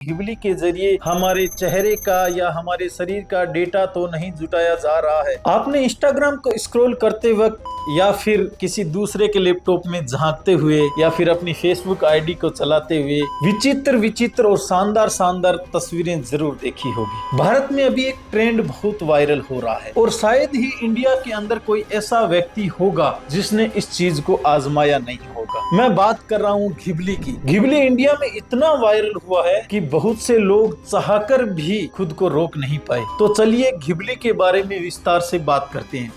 Ghibli के जरिए हमारे चेहरे का या हमारे शरीर का डेटा तो नहीं जुटाया जा रहा है। आपने इंस्टाग्राम को स्क्रॉल करते वक्त या फिर किसी दूसरे के लैपटॉप में झांकते हुए या फिर अपनी फेसबुक आईडी को चलाते हुए विचित्र विचित्र और शानदार शानदार तस्वीरें जरूर देखी होगी। भारत में अभी एक ट्रेंड बहुत वायरल हो रहा है और शायद ही इंडिया के अंदर कोई ऐसा व्यक्ति होगा जिसने इस चीज को आजमाया नहीं होगा। मैं बात कर रहा हूँ घिबली की। घिबली इंडिया में इतना वायरल हुआ है कि बहुत से लोग चाहकर भी खुद को रोक नहीं पाए। तो चलिए घिबली के बारे में विस्तार से बात करते हैं।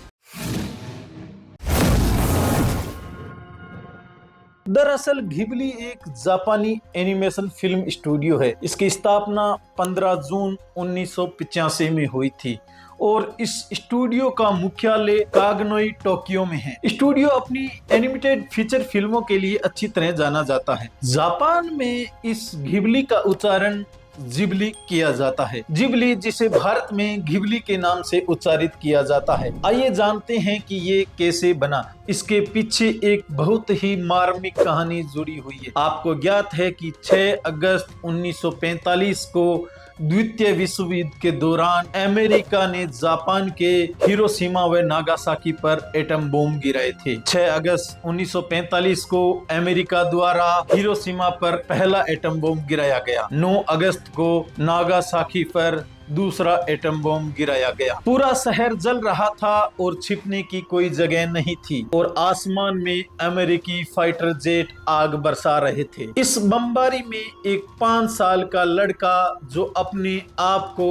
दरअसल घिबली एक जापानी एनिमेशन फिल्म स्टूडियो है। इसकी स्थापना 15 जून 1985 में हुई थी और इस स्टूडियो का मुख्यालय कागनोई टोक्यो में है। स्टूडियो अपनी एनिमेटेड फीचर फिल्मों के लिए अच्छी तरह जाना जाता है। जापान में इस घिबली का उच्चारण जिबली किया जाता है। जिबली जिसे भारत में घिबली के नाम से उच्चारित किया जाता है। आइए जानते हैं कि ये कैसे बना। इसके पीछे एक बहुत ही मार्मिक कहानी जुड़ी हुई है। आपको ज्ञात है कि 6 अगस्त 1945 को द्वितीय विश्व युद्ध के दौरान अमेरिका ने जापान के हिरोशिमा व नागासाकी पर एटम बम गिराए थे। 6 अगस्त 1945 को अमेरिका द्वारा हिरोशिमा पर पहला एटम बम गिराया गया। 9 अगस्त को नागासाकी पर दूसरा एटम बम गिराया गया। पूरा शहर जल रहा था और छिपने की कोई जगह नहीं थी और आसमान में अमेरिकी फाइटर जेट आग बरसा रहे थे। इस बमबारी में एक 5 साल का लड़का जो अपने आप को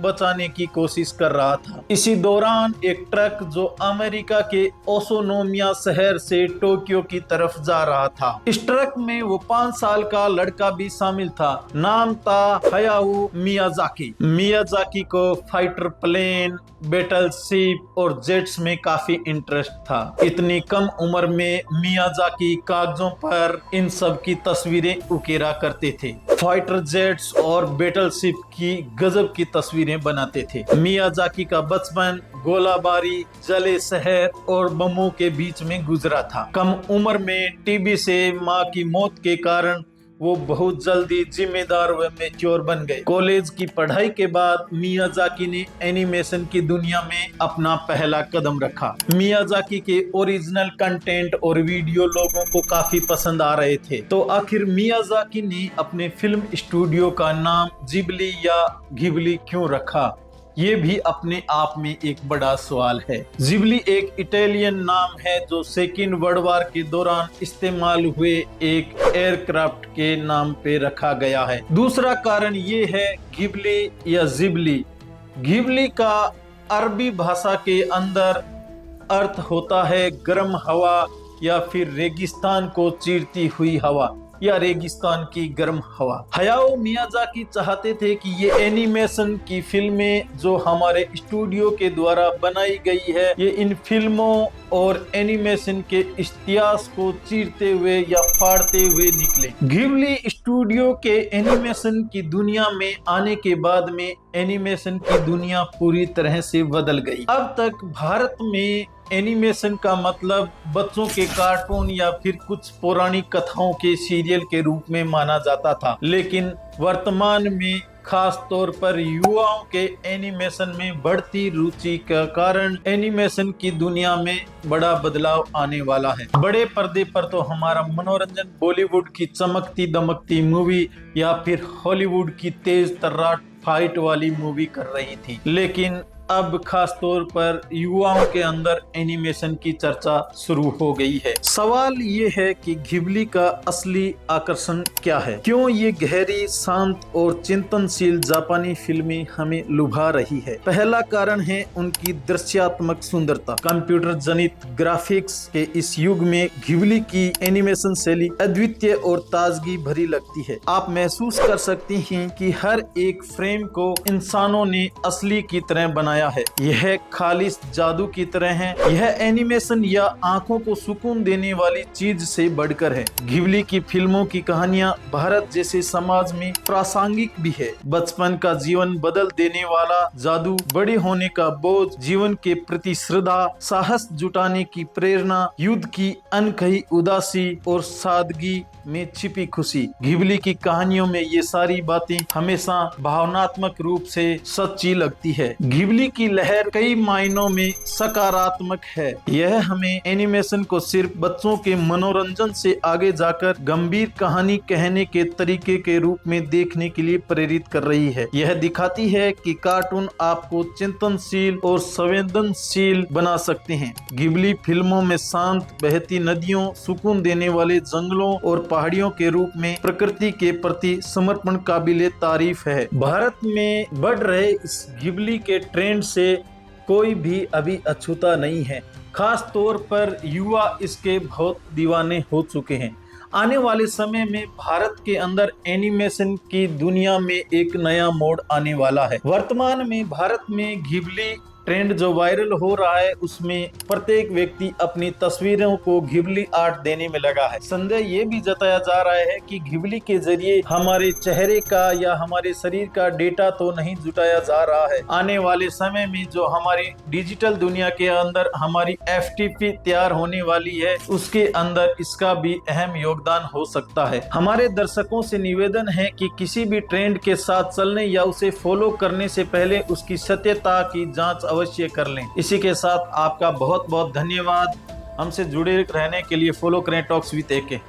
बचाने की कोशिश कर रहा था। इसी दौरान एक ट्रक जो अमेरिका के ओसोनोमिया शहर से टोक्यो की तरफ जा रहा था। इस ट्रक में वो 5 साल का लड़का भी शामिल था। नाम था हयाओ मियाजाकी। मियाजाकी को फाइटर प्लेन, बैटलशिप और जेट्स में काफी इंटरेस्ट था। इतनी कम उम्र में मियाजाकी कागजों पर इन सब की तस्वीरें उकेरा करते थे। फाइटर जेट्स और बैटलशिप की गजब की तस्वीरें बनाते थे। मियाजाकी का बचपन गोलाबारी, जले शहर और बमों के बीच में गुजरा था। कम उम्र में टीबी से मां की मौत के कारण वो बहुत जल्दी जिम्मेदार व मैच्योर बन गए। कॉलेज की पढ़ाई के बाद मियाजाकी ने एनिमेशन की दुनिया में अपना पहला कदम रखा। मियाजाकी के ओरिजिनल कंटेंट और वीडियो लोगों को काफी पसंद आ रहे थे। तो आखिर मियाजाकी ने अपने फिल्म स्टूडियो का नाम जिबली या घिबली क्यों रखा, ये भी अपने आप में एक बड़ा सवाल है। जिबली एक इटालियन नाम है जो सेकेंड वर्ल्ड वॉर के दौरान इस्तेमाल हुए एक एयरक्राफ्ट के नाम पे रखा गया है। दूसरा कारण ये है घिबली या जिबली। घिबली का अरबी भाषा के अंदर अर्थ होता है गर्म हवा या फिर रेगिस्तान को चीरती हुई हवा या रेगिस्तान की गर्म हवा। हयाओ मियाजाकी चाहते थे कि ये एनिमेशन की फिल्में जो हमारे स्टूडियो के द्वारा बनाई गई है, ये इन फिल्मों और एनिमेशन के इतिहास को चीरते हुए या फाड़ते हुए निकले। घिबली स्टूडियो के एनिमेशन की दुनिया में आने के बाद में एनिमेशन की दुनिया पूरी तरह से बदल गई। अब तक भारत में एनिमेशन का मतलब बच्चों के कार्टून या फिर कुछ पौराणिक कथाओं के सीरियल के रूप में माना जाता था, लेकिन वर्तमान में खास तौर पर युवाओं के एनिमेशन में बढ़ती रुचि के कारण एनिमेशन की दुनिया में बड़ा बदलाव आने वाला है। बड़े पर्दे पर तो हमारा मनोरंजन बॉलीवुड की चमकती दमकती मूवी या फिर हॉलीवुड की तेज तर्रार फाइट वाली मूवी कर रही थी, लेकिन अब खास तौर पर युवाओं के अंदर एनिमेशन की चर्चा शुरू हो गई है। सवाल ये है कि घिबली का असली आकर्षण क्या है? क्यों ये गहरी, शांत और चिंतनशील जापानी फिल्में हमें लुभा रही है? पहला कारण है उनकी दृश्यात्मक सुंदरता। कंप्यूटर जनित ग्राफिक्स के इस युग में घिबली की एनिमेशन शैली अद्वितीय और ताजगी भरी लगती है। आप महसूस कर सकती हैं कि हर एक फ्रेम को इंसानों ने असली की तरह बनाया है। यह खालिस जादू की तरह है। यह एनिमेशन या आंखों को सुकून देने वाली चीज से बढ़कर है। घिबली की फिल्मों की कहानियां भारत जैसे समाज में प्रासंगिक भी है। बचपन का जीवन बदल देने वाला जादू, बड़े होने का बोझ, जीवन के प्रति श्रद्धा, साहस जुटाने की प्रेरणा, युद्ध की अनकही उदासी और सादगी में छिपी खुशी। घिबली की कहानियों में ये सारी बातें हमेशा भावनात्मक रूप से सच्ची लगती है। घिबली की लहर कई मायनों में सकारात्मक है। यह हमें एनिमेशन को सिर्फ बच्चों के मनोरंजन से आगे जाकर गंभीर कहानी कहने के तरीके के रूप में देखने के लिए प्रेरित कर रही है। यह दिखाती है कि कार्टून आपको चिंतनशील और संवेदनशील बना सकते हैं। घिबली फिल्मों में शांत बहती नदियों, सुकून देने वाले जंगलों और पहाड़ियों के रूप में प्रकृति के प्रति समर्पण काबिले तारीफ है। भारत में बढ़ रहे इस घिबली के ट्रेंड से कोई भी अभी अछूता नहीं है। खास तौर पर युवा इसके बहुत दीवाने हो चुके हैं। आने वाले समय में भारत के अंदर एनिमेशन की दुनिया में एक नया मोड़ आने वाला है। वर्तमान में भारत में घिबली ट्रेंड जो वायरल हो रहा है, उसमें प्रत्येक व्यक्ति अपनी तस्वीरों को घिबली आर्ट देने में लगा है। संदेह ये भी जताया जा रहा है कि घिबली के जरिए हमारे चेहरे का या हमारे शरीर का डेटा तो नहीं जुटाया जा रहा है। आने वाले समय में जो हमारी डिजिटल दुनिया के अंदर हमारी FTP तैयार होने वाली है, उसके अंदर इसका भी अहम योगदान हो सकता है। हमारे दर्शकों से निवेदन है कि किसी भी ट्रेंड के साथ चलने या उसे फॉलो करने से पहले उसकी सत्यता की जांच अवश्य कर लें। इसी के साथ आपका बहुत बहुत धन्यवाद। हमसे जुड़े रहने के लिए फॉलो करें टॉक्स विद AK।